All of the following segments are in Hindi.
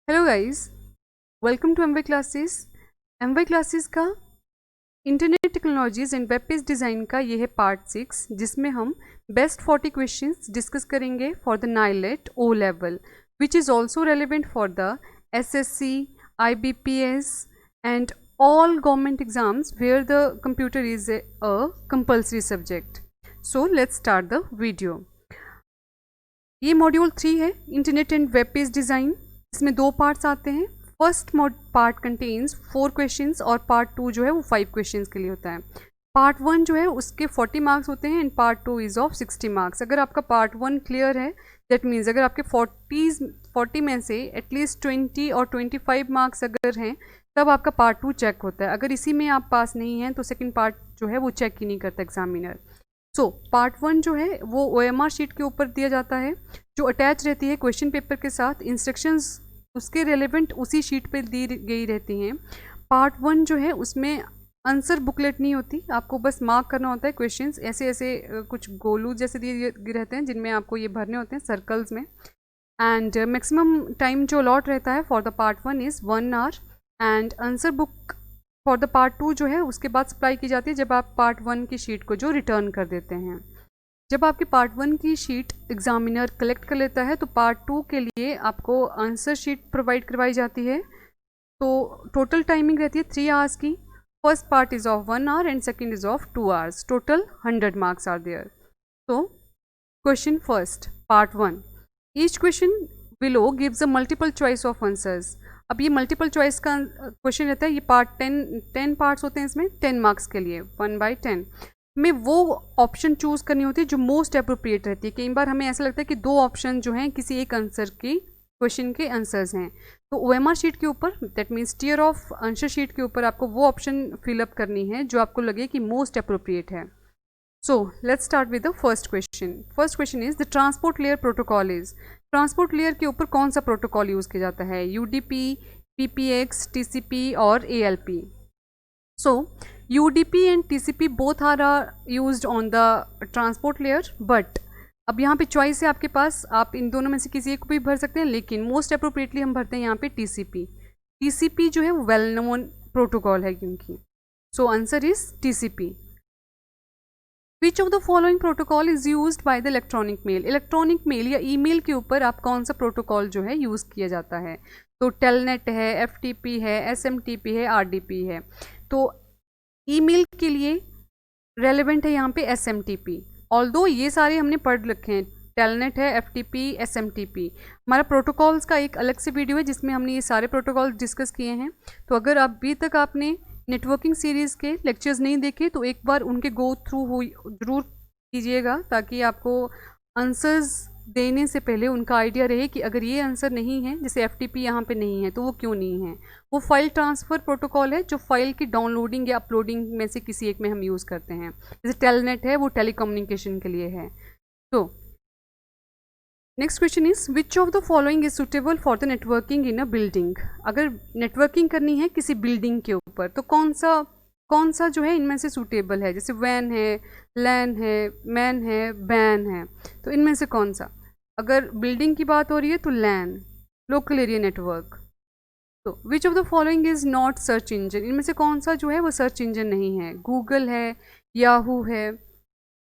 Hello guys, welcome to MY classes. MY classes का internet technologies and web page design का ये है पार्ट 6, जिसमें हम बेस्ट 40 क्वेश्चंस डिस्कस करेंगे for the NIELIT O level, which is also relevant for the SSC, IBPS and all government exams where the computer is a compulsory subject. So let's start the video. ये मॉड्यूल 3 है, internet and web page design. इसमें 2 पार्ट्स आते हैं। फर्स्ट पार्ट कंटेन्स 4 क्वेश्चंस और पार्ट 2 जो है वो 5 क्वेश्चंस के लिए होता है। पार्ट 1 जो है उसके 40 मार्क्स होते हैं and part 2 is of 60 marks. अगर आपका पार्ट 1 क्लियर है, दैट मीन्स अगर आपके 40 में से एटलीस्ट 20 और 25 मार्क्स अगर हैं, तब आपका पार्ट 2 चेक होता है। अगर इसी में आप पास नहीं हैं तो सेकेंड पार्ट जो है वो चेक ही नहीं करता एग्जामिनर। सो पार्ट 1 जो है वो OMR शीट के ऊपर दिया जाता है, जो अटैच रहती है क्वेश्चन पेपर के साथ। इंस्ट्रक्शंस उसके रेलेवेंट उसी शीट पे दी गई रहती हैं। पार्ट 1 जो है उसमें आंसर बुकलेट नहीं होती, आपको बस मार्क करना होता है क्वेश्चंस। ऐसे ऐसे कुछ गोलू जैसे दिए रहते हैं जिनमें आपको ये भरने होते हैं सर्कल्स में। एंड मैक्सिमम टाइम जो अलॉट रहता है for the part 1 is 1 hour and answer book for the part 2 जो है उसके बाद सप्लाई की जाती है जब आप पार्ट 1 की शीट को जो रिटर्न कर देते हैं। जब आपकी पार्ट 1 की शीट एग्जामिनर कलेक्ट कर लेता है तो पार्ट 2 के लिए आपको आंसर शीट प्रोवाइड करवाई जाती है। तो टोटल टाइमिंग रहती है 3 आवर्स की। First part is of 1 hour and second is of 2 hours. Total 100 marks are there. तो question first, part 1, each question below gives a multiple choice of answers. अब ये मल्टीपल चॉइस का क्वेश्चन रहता है। ये पार्ट 10 पार्ट्स होते हैं, इसमें 10 मार्क्स के लिए 1/10 में वो ऑप्शन चूज़ करनी होती है जो मोस्ट अप्रोप्रिएट रहती है। कई बार हमें ऐसा लगता है कि 2 ऑप्शन जो हैं किसी एक आंसर की क्वेश्चन के आंसर्स हैं, तो OMR शीट के ऊपर, that means tear off answer sheet के ऊपर आपको वो ऑप्शन फिलअप करनी है जो आपको लगे कि मोस्ट अप्रोप्रिएट है। So let's start with the first question. First question is the transport layer protocol is. Transport layer के ऊपर कौन सा प्रोटोकॉल यूज़ किया जाता है? UDP, PPX, TCP और ALP। So UDP and TCP both are used on the transport layer, but अब यहाँ पे चॉइस है आपके पास, आप इन दोनों में से किसी एक को भी भर सकते हैं, लेकिन मोस्ट अप्रोप्रिएटली हम भरते हैं यहाँ पे TCP। TCP जो है वेल नोन प्रोटोकॉल है क्योंकि। So answer is TCP। Which of the following protocol is used by the electronic mail. Electronic mail या ईमेल के ऊपर आप कौन सा प्रोटोकॉल जो है यूज़ किया जाता है? तो टेलनेट है, FTP है, SMTP है, RDP है। तो ईमेल के लिए रेलेवेंट है यहाँ पे SMTP। ऑल्दो ये सारे हमने पढ़ रखे हैं, टेलनेट है, FTP, SMTP। हमारा प्रोटोकॉल्स का एक अलग से वीडियो है जिसमें हमने ये सारे प्रोटोकॉल डिस्कस किए हैं। तो अगर अभी तक आपने नेटवर्किंग सीरीज़ के लेक्चर्स नहीं देखे तो एक बार उनके गो थ्रू हो ज़रूर कीजिएगा, ताकि आपको आंसर्स देने से पहले उनका आइडिया रहे कि अगर ये आंसर नहीं है, जैसे FTP यहाँ पे नहीं है तो वो क्यों नहीं है। वो फाइल ट्रांसफ़र प्रोटोकॉल है जो फाइल की डाउनलोडिंग या अपलोडिंग में से किसी एक में हम यूज़ करते हैं। जैसे टेलनेट है वो टेलीकम्युनिकेशन के लिए है। तो next question is which of the following is suitable for the networking in a building. अगर नेटवर्किंग करनी है किसी बिल्डिंग के ऊपर तो कौन सा जो है इनमें से सूटेबल है? जैसे वैन है, लैन है, मैन है, बैन है, तो इनमें से कौन सा? अगर बिल्डिंग की बात हो रही है तो लैन, लोकल एरिया नेटवर्क। तो which of the following is not search engine. इनमें से कौन सा जो है वो सर्च इंजन नहीं है? गूगल है, याहू है,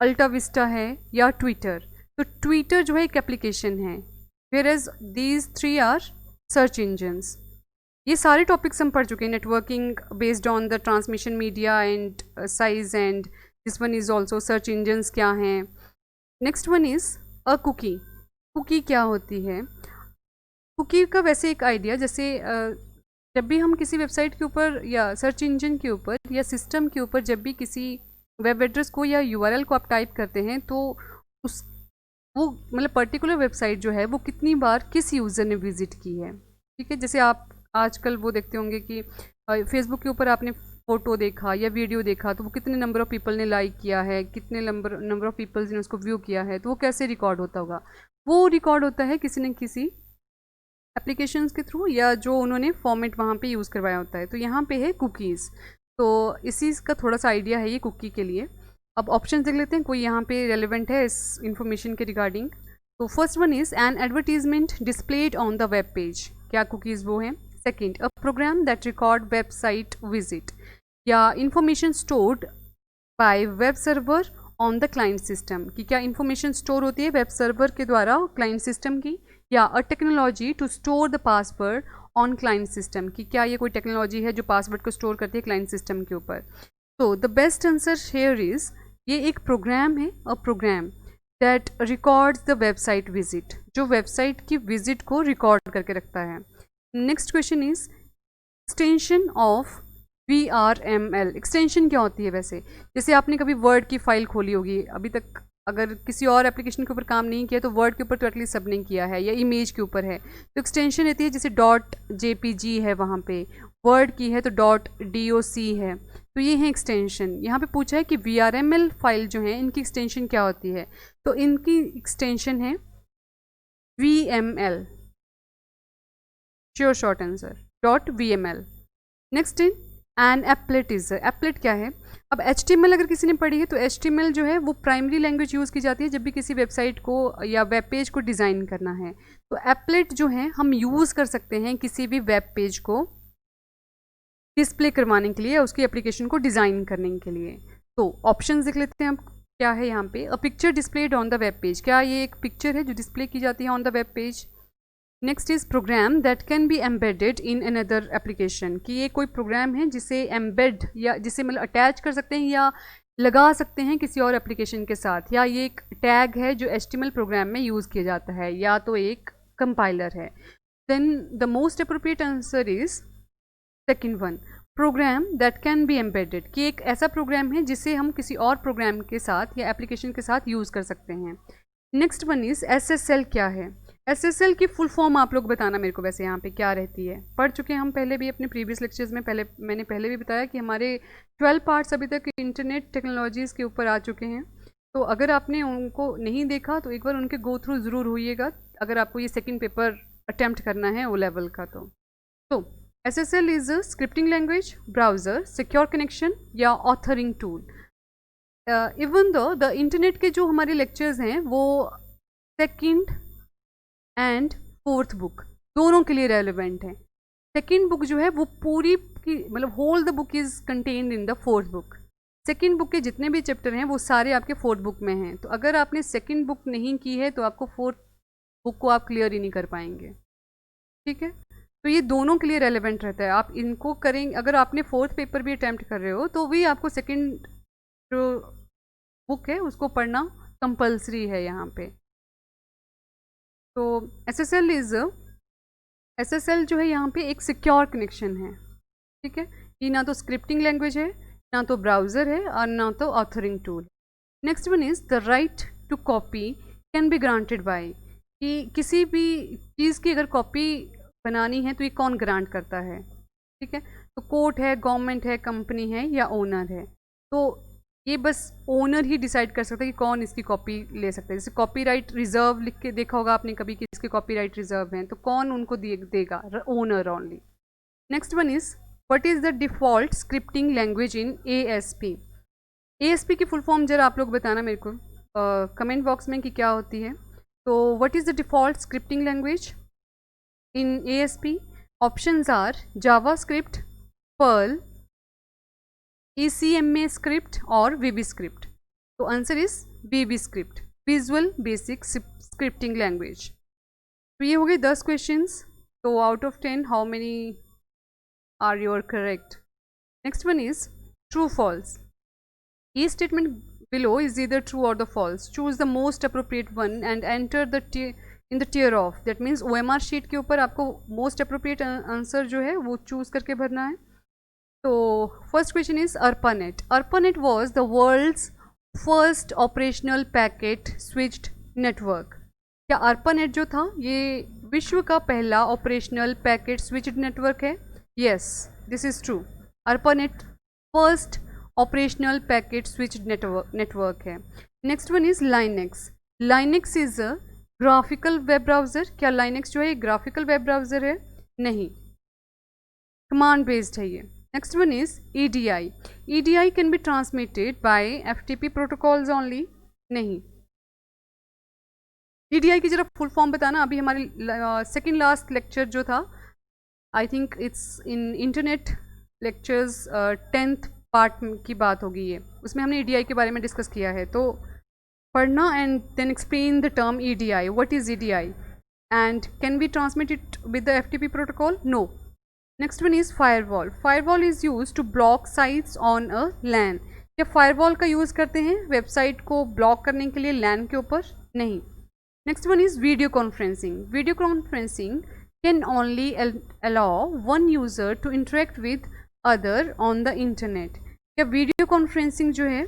अल्टा विस्टा है या ट्विटर। तो ट्विटर जो है एक एप्लीकेशन है, where as these 3 are search engines. ये सारे टॉपिक्स हम पढ़ चुके हैं, networking based on the transmission media and size, and this one is also search engines क्या हैं। Next one is a cookie. Cookie क्या होती है? कुकी का वैसे एक आइडिया, जैसे जब भी हम किसी वेबसाइट के ऊपर या सर्च इंजन के ऊपर या सिस्टम के ऊपर जब भी किसी वेब एड्रेस को या URL को आप टाइप करते हैं तो उस वो मतलब पर्टिकुलर वेबसाइट जो है वो कितनी बार किस यूज़र ने विज़िट की है। ठीक है, जैसे आप आजकल वो देखते होंगे कि फेसबुक के ऊपर आपने फ़ोटो देखा या वीडियो देखा तो वो कितने नंबर ऑफ़ पीपल ने लाइक किया है, कितने नंबर ऑफ़ पीपल्स ने उसको व्यू किया है, तो वो कैसे रिकॉर्ड होता होगा? वो रिकॉर्ड होता है किसी न किसी एप्लीकेशंस के थ्रू या जो उन्होंने फॉर्मेट वहाँ पे यूज़ करवाया होता है। तो यहाँ पे है कुकीज़। तो इसी का थोड़ा सा आइडिया है ये कुकी के लिए। अब ऑप्शन देख लेते हैं कोई यहाँ पे रेलिवेंट है इस इंफॉर्मेशन के रिगार्डिंग। तो first one is an advertisement displayed on the web page. क्या कुकीज़ वो हैं। Second, a program that record website visit या information stored by web server on the client system, कि क्या इंफॉर्मेशन स्टोर होती है वेब सर्वर के द्वारा क्लाइंट सिस्टम की, या a technology to store the password on client system, कि क्या ये कोई टेक्नोलॉजी है जो पासवर्ड को स्टोर करती है क्लाइंट सिस्टम के ऊपर। तो the best answer here is, ये एक प्रोग्राम है, a program that records the website visit, जो वेबसाइट की विजिट को रिकॉर्ड करके रखता है। Next question is extension of VRML। Extension क्या होती है वैसे? जैसे आपने कभी वर्ड की फाइल खोली होगी, अभी तक अगर किसी और एप्लीकेशन के ऊपर काम नहीं किया तो वर्ड के ऊपर तो एटलीस्ट सबने किया है, या इमेज के ऊपर है, तो एक्सटेंशन रहती है, जैसे .jpg है वहाँ पे, वर्ड की है तो .doc है, तो ये है एक्सटेंशन। यहाँ पे पूछा है कि VRML फाइल जो है इनकी एक्सटेंशन क्या होती है, तो इनकी एक्सटेंशन है VML, sure short answer .vml। Next in an applet is, applet क्या है? अब HTML अगर किसी ने पढ़ी है तो HTML जो है वो प्राइमरी लैंग्वेज यूज़ की जाती है जब भी किसी वेबसाइट को या वेब पेज को डिज़ाइन करना है। तो एप्लेट जो है हम यूज़ कर सकते हैं किसी भी वेब पेज को डिस्प्ले करवाने के लिए, उसकी एप्लीकेशन को डिज़ाइन करने के लिए। तो ऑप्शंस देख लेते हैं हम क्या है यहाँ पे। A picture displayed on the web page, क्या ये एक पिक्चर है जो डिस्प्ले की जाती है on the web page. Next is program that can be embedded in another application, कि ये कोई प्रोग्राम है जिसे एम्बेड या जिसे मतलब अटैच कर सकते हैं या लगा सकते हैं किसी और एप्लीकेशन के साथ, या ये एक टैग है जो HTML प्रोग्राम में यूज़ किया जाता है, या तो एक कंपाइलर है। Then the most appropriate answer is second one, program that can be embedded, कि एक ऐसा प्रोग्राम है जिसे हम किसी और प्रोग्राम के साथ या एप्लीकेशन के साथ यूज़ कर सकते हैं। नेक्स्ट वन इज SSL क्या है? SSL की फुल फॉर्म आप लोग बताना मेरे को, वैसे यहाँ पे क्या रहती है, पढ़ चुके हैं हम पहले भी अपने प्रीवियस लेक्चर्स में, मैंने पहले भी बताया कि हमारे 12 पार्ट्स अभी तक इंटरनेट टेक्नोलॉजीज़ के ऊपर आ चुके हैं। तो अगर आपने उनको नहीं देखा तो एक बार उनके गो थ्रू ज़रूर होइएगा, अगर आपको ये सेकेंड पेपर अटैम्प्ट करना है O लेवल का। तो SSL is a scripting language, browser, secure connection या authoring tool. Even though the internet के जो हमारे लेक्चर्स हैं वो सेकेंड एंड फोर्थ बुक दोनों के लिए रेलिवेंट है। सेकेंड बुक जो है वो पूरी की मतलब whole the book is contained in the fourth book. Second book के जितने भी चैप्टर हैं वो सारे आपके फोर्थ बुक में हैं, तो अगर आपने सेकेंड बुक नहीं की है तो आपको फोर्थ बुक को आप क्लियर ही नहीं कर पाएंगे, ठीक है। तो ये दोनों के लिए रेलिवेंट रहता है, आप इनको करेंगे। अगर आपने फोर्थ पेपर भी अटैम्प्ट कर रहे हो तो भी आपको सेकेंड जो बुक है उसको पढ़ना कंपल्सरी है यहाँ पे। तो SSL जो है यहाँ पे एक सिक्योर कनेक्शन है, ठीक है। ये ना तो स्क्रिप्टिंग लैंग्वेज है, ना तो ब्राउज़र है, और ना तो authoring tool. Next one is the right to copy can be granted by, कि किसी भी चीज़ की अगर कॉपी बनानी है तो ये कौन ग्रांट करता है, ठीक है। तो कोर्ट है, गवर्नमेंट है, कंपनी है या ओनर है। तो ये बस ओनर ही डिसाइड कर सकता है कि कौन इसकी कॉपी ले सकता है। जैसे कॉपीराइट रिजर्व लिख के देखा होगा आपने कभी कि इसके कॉपीराइट रिजर्व हैं, तो कौन उनको देगा? Owner only. Next one is what is the default scripting language in ASP। ASP की फुल फॉर्म जरा आप लोग बताना मेरे को कमेंट बॉक्स में कि क्या होती है। तो what is the default scripting language in ASP? Options are JavaScript, Perl, ECMA script और VB स्क्रिप्ट। तो answer is VB script, visual basic scripting language. तो ये हो गए 10 क्वेश्चंस। तो out of 10 how many are your correct? Next one is true false. ये statement below is either true or the false. Choose the most appropriate one and enter the in the tier off, that means OMR sheet के ऊपर आपको मोस्ट अप्रोप्रिएट आंसर जो है वो चूज करके भरना है। तो first question is ARPANET। ARPANET was the world's first operational packet switched network. क्या ARPANET जो था ये विश्व का पहला ऑपरेशनल पैकेट स्विच्ड नेटवर्क है? Yes, this is true. ARPANET first operational packet switched network है। Next one is Lynx. Lynx is a graphical web browser. क्या लाइनेक्स जो है ये ग्राफिकल वेब ब्राउज़र है? नहीं, कमांड बेस्ड है ये। Next one is EDI. EDI can be transmitted by FTP protocols only. नहीं। EDI की जरा फुल फॉर्म बताना। अभी हमारी सेकेंड लास्ट लेक्चर जो था I think it's in internet lectures 10th part की बात होगी ये, उसमें हमने EDI के बारे में डिस्कस किया है। तो पढ़ना and then explain the term EDI, what is EDI and can we transmit it with the FTP protocol? No. Next one is firewall. Firewall is use to block sites on a LAN। क्या फायरवॉल का यूज़ करते हैं वेबसाइट को ब्लॉक करने के लिए LAN के ऊपर? नहीं। Next one is video conferencing. Video conferencing can only allow one user to interact with other on the internet. क्या वीडियो कॉन्फ्रेंसिंग जो है,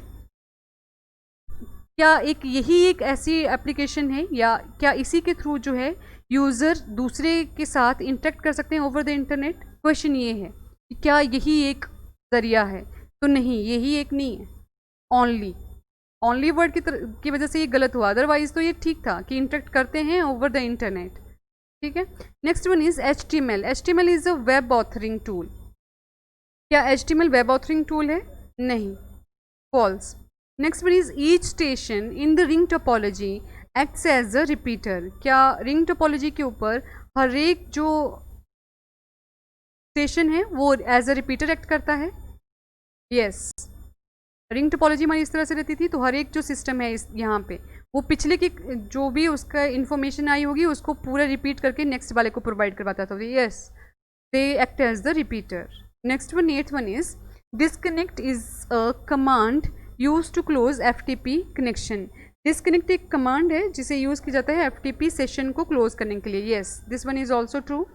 क्या यही एक ऐसी एप्लीकेशन है या क्या इसी के थ्रू जो है यूज़र दूसरे के साथ इंटरेक्ट कर सकते हैं ओवर द इंटरनेट? क्वेश्चन ये है कि क्या यही एक ज़रिया है? तो नहीं, यही एक नहीं है। ओनली वर्ड की वजह से ये गलत हुआ, अदरवाइज तो ये ठीक था कि इंटरेक्ट करते हैं ओवर द इंटरनेट। ठीक है। Next one is HTML। HTML is a web authoring tool. क्या HTML वेब ऑथरिंग टूल है? नहीं, false. Next one is each station in the ring topology acts as a repeater. क्या रिंग टोपोलॉजी के ऊपर हर एक जो स्टेशन है वो एज अ रिपीटर एक्ट करता है? यस। रिंग टोपोलॉजी हमारी इस तरह से रहती थी, तो हर एक जो सिस्टम है इस यहाँ पे वो पिछले की जो भी उसका इंफॉर्मेशन आई होगी उसको पूरा रिपीट करके नेक्स्ट वाले को प्रोवाइड करवाता था। Yes, they act as the repeater. Next one, 8th one is disconnect is a command use to close FTP connection. Disconnect एक कमांड है जिसे यूज़ किया जाता है FTP सेशन को क्लोज करने के लिए। Yes, this one is also true.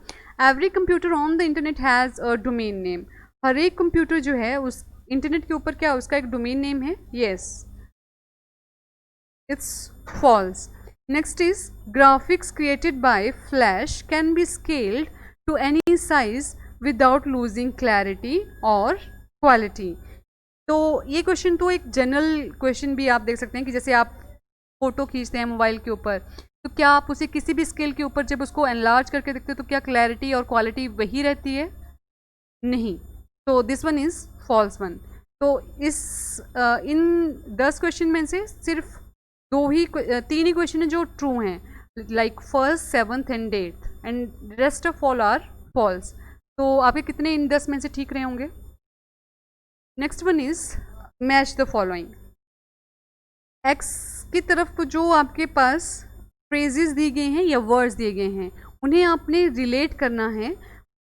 Every computer on the internet has a domain name. हर एक कंप्यूटर जो है उस इंटरनेट के ऊपर क्या उसका एक डोमेन नेम है? Yes, it's false. Next is graphics created by flash can be scaled to any size without losing clarity और क्वालिटी। तो ये क्वेश्चन तो एक जनरल क्वेश्चन भी आप देख सकते हैं कि जैसे आप फोटो खींचते हैं मोबाइल के ऊपर, तो क्या आप उसे किसी भी स्केल के ऊपर जब उसको एनलार्ज करके देखते हैं तो क्या क्लैरिटी और क्वालिटी वही रहती है? नहीं। तो this one is false one. तो इन 10 क्वेश्चन में से सिर्फ 3 ही क्वेश्चन हैं जो ट्रू हैं, like 1st, 7th and 8th, and rest of all are false. तो आपके कितने इन 10 में से ठीक रहे होंगे? Next one is match the following. X की तरफ जो आपके पास फ्रेजेस दी गए हैं या वर्ड्स दिए गए हैं उन्हें आपने रिलेट करना है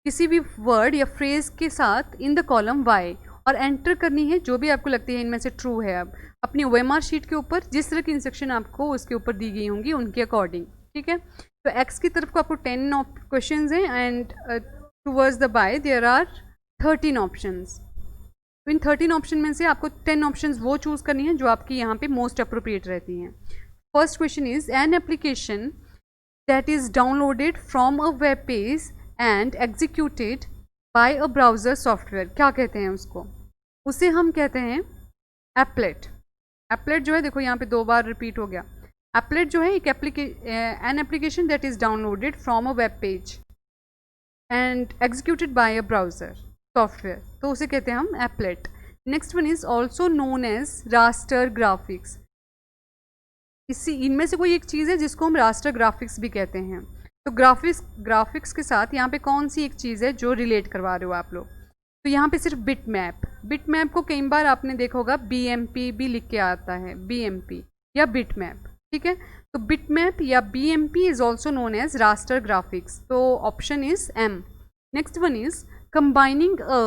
किसी भी वर्ड या फ्रेज के साथ इन द कॉलम Y और एंटर करनी है जो भी आपको लगती है इनमें से ट्रू है। अब अपनी OMR शीट के ऊपर जिस तरह की इंस्ट्रक्शन आपको उसके ऊपर दी गई होंगी उनके अकॉर्डिंग। ठीक है। तो एक्स की तरफ को आपको 10 क्वेश्चन हैं and towards the Y there are 13 options. तो इन 13 ऑप्शन में से आपको 10 ऑप्शंस वो चूज़ करनी है जो आपकी यहाँ पे मोस्ट अप्रोप्रिएट रहती हैं। First question is an application that is downloaded from a web page and executed by a browser software. क्या कहते हैं उसको? उसे हम कहते हैं एप्लेट। एप्लेट जो है देखो यहाँ पे 2 बार रिपीट हो गया। एप्लेट जो है एक an application that is downloaded from a web page and executed by a browser software, तो उसे कहते हैं हम applet. Next one is also known as raster graphics. इनमें से कोई एक चीज़ है जिसको हम रास्टर ग्राफिक्स भी कहते हैं। तो ग्राफिक्स के साथ यहाँ पे कौन सी एक चीज़ है जो रिलेट करवा रहे हो आप लोग? तो यहाँ पे सिर्फ बिट मैप को कई बार आपने देखा होगा BMP भी लिख के आता है, BMP या बिट मैप। ठीक है। तो बिट मैप या BMP is also known as raster graphics. तो option is M। Next one is combining a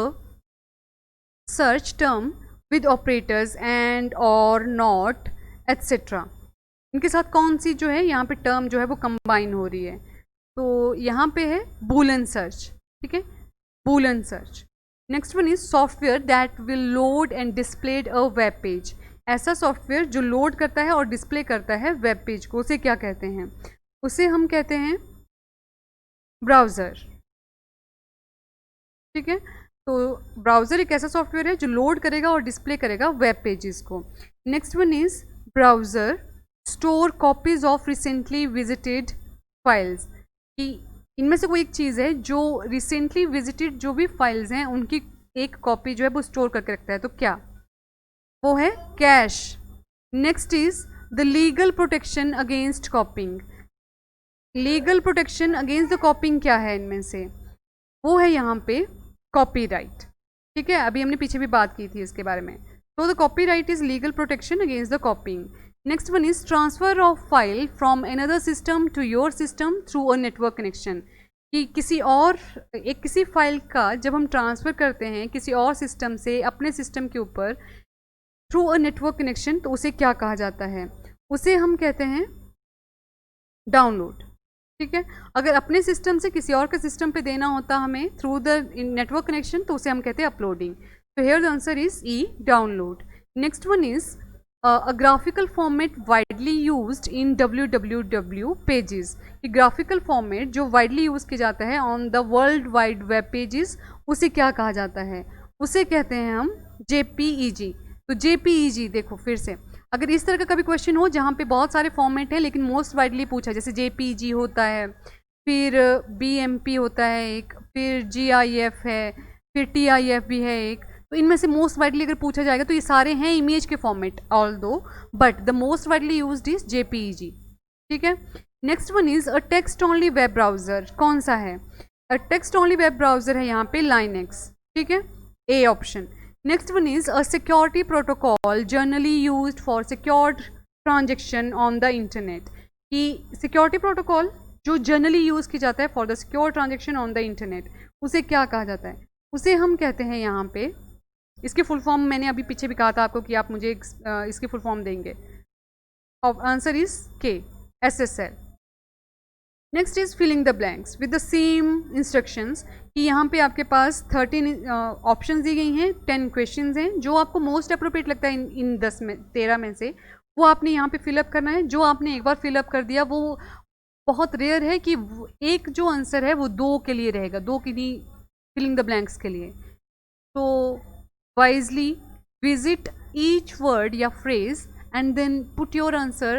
search term with operators and or not etc। इनके साथ कौन सी जो है यहाँ पे टर्म जो है वो कंबाइन हो रही है? तो यहाँ पे है बूलन सर्च। ठीक है, Boolean search. Next one is software that will load and displayed a web page. ऐसा सॉफ्टवेयर जो लोड करता है और डिस्प्ले करता है वेब पेज को, उसे क्या कहते हैं? उसे हम कहते हैं ब्राउज़र। ठीक है। तो ब्राउज़र एक ऐसा सॉफ्टवेयर है जो लोड करेगा और डिस्प्ले करेगा वेब पेजेस को। Next one is browser store copies of recently visited files. कि इनमें से कोई एक चीज़ है जो रिसेंटली विजिटेड जो भी फाइल्स हैं उनकी एक कॉपी जो है वो स्टोर करके रखता है। तो क्या वो है? Cash. Next is the legal protection against कॉपिंग। Legal protection against the कॉपिंग क्या है इनमें से? वो है यहाँ पे कॉपीराइट। ठीक है, अभी हमने पीछे भी बात की थी इसके बारे में। तो the copyright is legal protection against the copying. Next one is transfer of file from another system to your system through a network connection. कि किसी फाइल का जब हम ट्रांसफ़र करते हैं किसी और सिस्टम से अपने सिस्टम के ऊपर थ्रू अ नेटवर्क कनेक्शन, तो उसे क्या कहा जाता है? उसे हम कहते हैं डाउनलोड। ठीक है, अगर अपने सिस्टम से किसी और के सिस्टम पे देना होता हमें थ्रू द नेटवर्क कनेक्शन, तो उसे हम कहते हैं अपलोडिंग। तो here the answer is E, download. Next one is a graphical format widely used in www pages। ये ग्राफिकल फॉर्मेट जो वाइडली यूज़ किया जाता है on the world wide web pages, उसे क्या कहा जाता है? उसे कहते हैं हम JPEG। तो JPEG देखो फिर से, अगर इस तरह का कभी क्वेश्चन हो जहाँ पे बहुत सारे फॉर्मेट है लेकिन मोस्ट वाइडली पूछा, जैसे JPEG होता है, फिर BMP होता है एक, फिर GIF है, फिर TIF भी है एक, तो इनमें से मोस्ट वाइडली अगर पूछा जाएगा तो ये सारे हैं इमेज के format although, but the most widely used is JPEG। ठीक है, next one is a text only web browser. कौन सा है? A text only web browser है यहाँ पे लाइनेक्स। ठीक है, A option. Next one is a security protocol generally used for secured transaction on the internet. कि सिक्योरिटी प्रोटोकॉल जो जनरली यूज किया जाता है for the secure transaction on the internet, उसे क्या कहा जाता है? उसे हम कहते हैं यहाँ पे, इसकी फुल फॉर्म मैंने अभी पीछे भी कहा था आपको कि आप मुझे इसकी फुल फॉर्म देंगे। Answer is K, SSL। Next is filling the blanks with the same instructions. कि यहाँ पे आपके पास 13 ऑप्शंस दी गई हैं, 10 क्वेश्चंस हैं। जो आपको मोस्ट अप्रोप्रिएट लगता है इन 13 में से, वो आपने यहाँ पे फिलअप करना है। जो आपने एक बार फिलअप कर दिया, वो बहुत रेयर है कि एक जो आंसर है वो 2 के लिए रहेगा, 2 की नहीं फिलिंग द ब्लैंक्स के लिए। तो wisely visit each word या phrase and then put your answer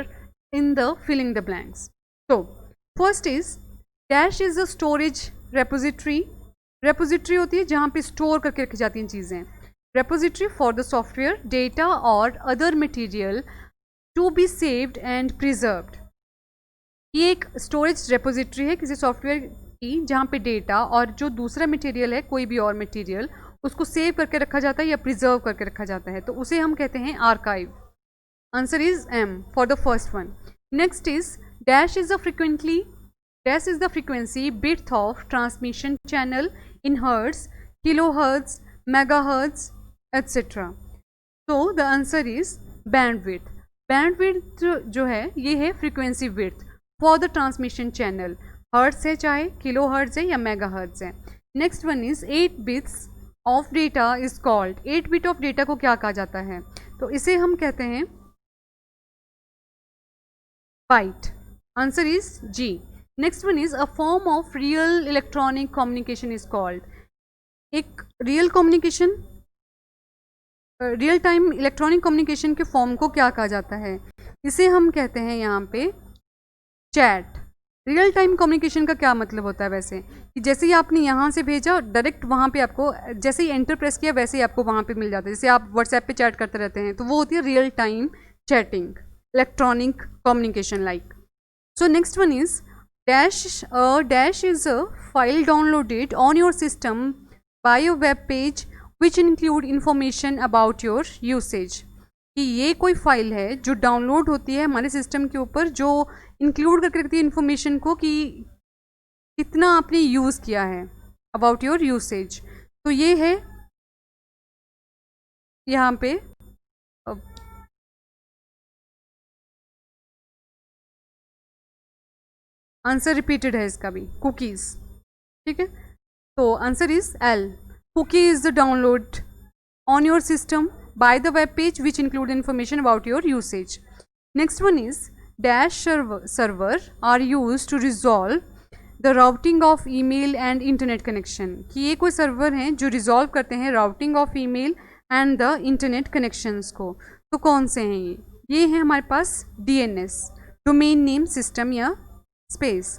in the filling the blanks. So first is dash is a storage repository। repository होती है जहाँ पे स्टोर करके रखी जाती हैं चीज़ें। repository for the software, data or other material to be saved and preserved। ये एक स्टोरेज रेपोजिटरी है किसी सॉफ्टवेयर की जहाँ पे डेटा और जो दूसरा मटेरियल है, कोई भी और मटेरियल, उसको सेव करके रखा जाता है या प्रिजर्व करके रखा जाता है, तो उसे हम कहते हैं archive. Answer is M for the first one. Next is dash is the frequency bits of transmission channel in hertz, kilo hertz, mega hertz etcetera. तो the answer is bandwidth. Bandwidth जो है ये है frequency width for the transmission channel. Hertz है, चाहे किलो हर्ट्ज है या मेगा हर्ट्ज है। Next one is 8 bits of data is called. 8 bit of data को क्या कहा जाता है? तो इसे हम कहते हैं byte. Answer is G। Next one is a form of real electronic communication is called. एक रियल टाइम इलेक्ट्रॉनिक कम्युनिकेशन के फॉर्म को क्या कहा जाता है? इसे हम कहते हैं यहाँ पे चैट। रियल टाइम कम्युनिकेशन का क्या मतलब होता है वैसे? कि जैसे ही आपने यहाँ से भेजा, डायरेक्ट वहाँ पे आपको, जैसे ही एंटर प्रेस किया वैसे ही आपको वहाँ पे मिल जाता है। जैसे आप व्हाट्सएप पे चैट करते रहते हैं, तो वो होती है real time chatting, electronic communication like. So next one is dash is a file downloaded on your system by a web page which include information about your usage. कि ये कोई फाइल है जो डाउनलोड होती है हमारे सिस्टम के ऊपर, जो इंक्लूड करके रखती है इन्फॉर्मेशन को कि कितना आपने यूज़ किया है, अबाउट योर यूसेज। तो ये है यहाँ पे आंसर रिपीटेड है इसका भी, कुकीज़। ठीक है, तो answer is L। Cookie is the download on your system by the web page which include information about your usage. Next one is dash server are used to resolve the routing of email and internet connection। कि ये कोई सर्वर हैं जो रिजॉल्व करते हैं routing of email and the internet connections को। तो कौन से हैं ये हैं हमारे पास DNS, डोमेन नेम सिस्टम या space.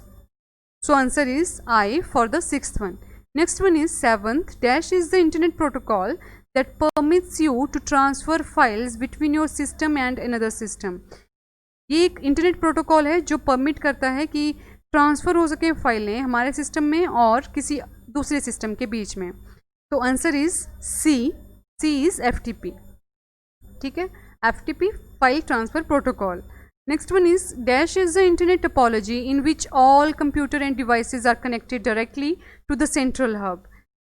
So answer is I for the 6th one. Next one is 7th, dash is the internet protocol that permits you to transfer files between your system and another system। ये एक इंटरनेट प्रोटोकॉल है जो परमिट करता है कि ट्रांसफ़र हो सके फाइलें हमारे सिस्टम में और किसी दूसरे सिस्टम के बीच में। तो answer is C is FTP। ठीक है, FTP file transfer protocol. Next one is dash is the internet topology in which all computer and devices are connected directly to the central hub.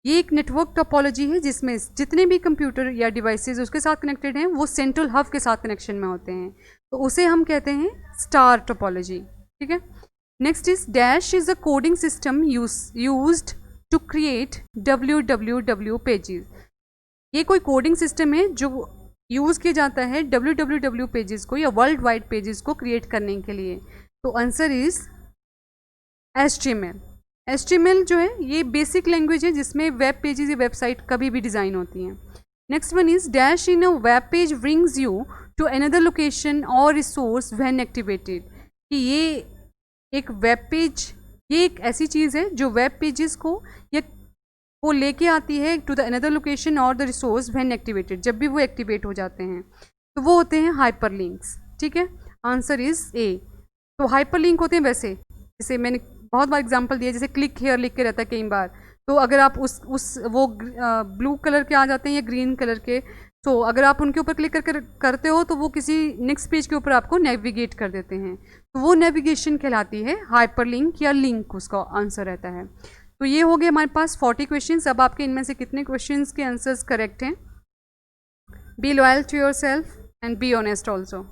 ये एक नेटवर्क टोपोलॉजी है जिसमें जितने भी कंप्यूटर या डिवाइसेज उसके साथ कनेक्टेड हैं वो सेंट्रल हब के साथ कनेक्शन में होते हैं, तो उसे हम कहते हैं स्टार टोपोलॉजी। ठीक है, next is dash is a coding system used to create www pages. ये कोई कोडिंग सिस्टम है जो यूज़ किया जाता है www पेजेस को या वर्ल्ड वाइड पेजेस को क्रिएट करने के लिए। तो आंसर इज HTML। HTML जो है ये बेसिक लैंग्वेज है जिसमें वेब पेजेस या वेबसाइट कभी भी डिज़ाइन होती हैं। Next one is dash in a web page brings you to another location और रिसोर्स व्हेन एक्टिवेटेड। कि ये एक वेब पेज, ये एक ऐसी चीज़ है जो वेब पेजेस को या वो लेके आती है टू द अनदर लोकेशन और द रिसोर्स व्हेन एक्टिवेटेड, जब भी वो एक्टिवेट हो जाते हैं तो वो होते हैं हाइपरलिंक्स। ठीक है, आंसर इज ए। तो हाइपरलिंक होते हैं वैसे, जैसे मैंने बहुत बार एग्जांपल दिया, जैसे क्लिक हेयर लिख के रहता है कई बार, तो अगर आप उस वो ब्लू कलर के आ जाते हैं या ग्रीन कलर के, तो अगर आप उनके ऊपर क्लिक करते हो तो वो किसी नेक्स्ट पेज के ऊपर आपको नेविगेट कर देते हैं, तो वो नेविगेशन कहलाती है हाइपरलिंक या लिंक, उसका आंसर रहता है। तो ये हो गए हमारे पास 40 क्वेश्चंस। अब आपके इनमें से कितने क्वेश्चंस के आंसर्स करेक्ट हैं? Be loyal to yourself and be honest also.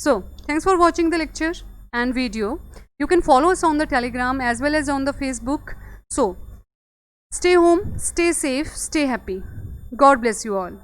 So thanks for watching the lecture and video. You can follow us on the Telegram as well as on the Facebook. So stay home, stay safe, stay happy. God bless you all.